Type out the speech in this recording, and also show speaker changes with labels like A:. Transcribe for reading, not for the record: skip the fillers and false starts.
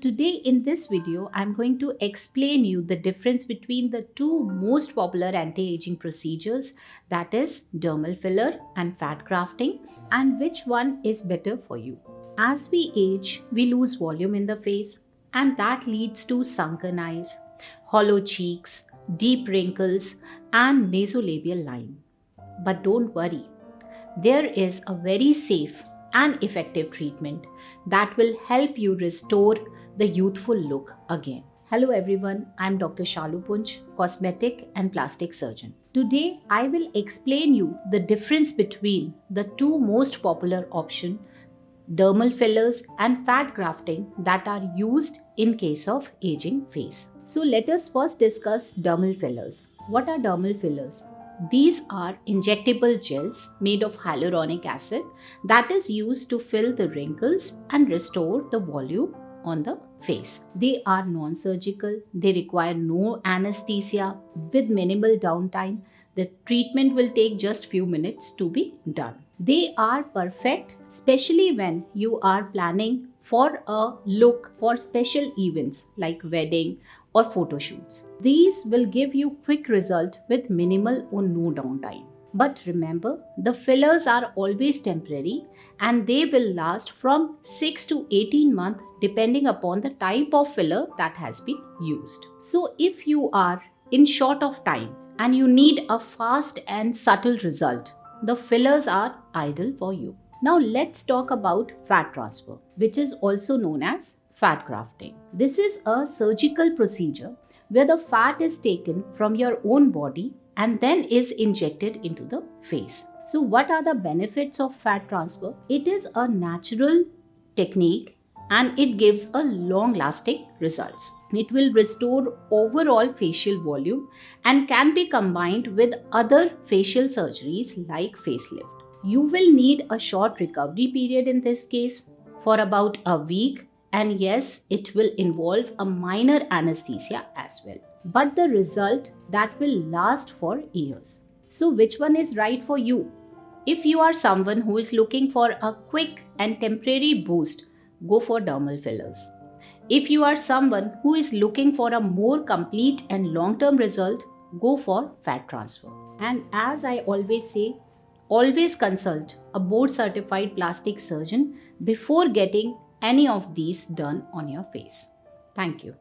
A: Today in this video, I'm going to explain you the difference between the two most popular anti-aging procedures, that is dermal filler and fat grafting, and which one is better for you. As we age, we lose volume in the face, and that leads to sunken eyes, hollow cheeks, deep wrinkles, and nasolabial line. But don't worry, there is a very safe and effective treatment that will help you restore the youthful look again. Hello everyone, I'm Dr. Shalu Punj, cosmetic and plastic surgeon. Today I will explain you the difference between the two most popular options, dermal fillers and fat grafting, that are used in case of aging face. So let us first discuss dermal fillers. What are dermal fillers? These are injectable gels made of hyaluronic acid that is used to fill the wrinkles and restore the volume on the face. They are non-surgical, they require no anesthesia with minimal downtime. The treatment will take just few minutes to be done. They are perfect, especially when you are planning for a look for special events like wedding or photo shoots. These will give you quick result with minimal or no downtime. But remember, the fillers are always temporary and they will last from 6 to 18 months depending upon the type of filler that has been used. So if you are in short of time and you need a fast and subtle result, the fillers are ideal for you. Now let's talk about fat transfer, which is also known as fat grafting. This is a surgical procedure where the fat is taken from your own body and then is injected into the face. So what are the benefits of fat transfer? It is a natural technique and it gives a long-lasting results. It will restore overall facial volume and can be combined with other facial surgeries like facelift. You will need a short recovery period in this case for about a week, and yes, it will involve a minor anesthesia as well. But the result that will last for years. So which one is right for you? If you are someone who is looking for a quick and temporary boost, go for dermal fillers. If you are someone who is looking for a more complete and long-term result, go for fat transfer. And as I always say, always consult a board-certified plastic surgeon before getting any of these done on your face. Thank you.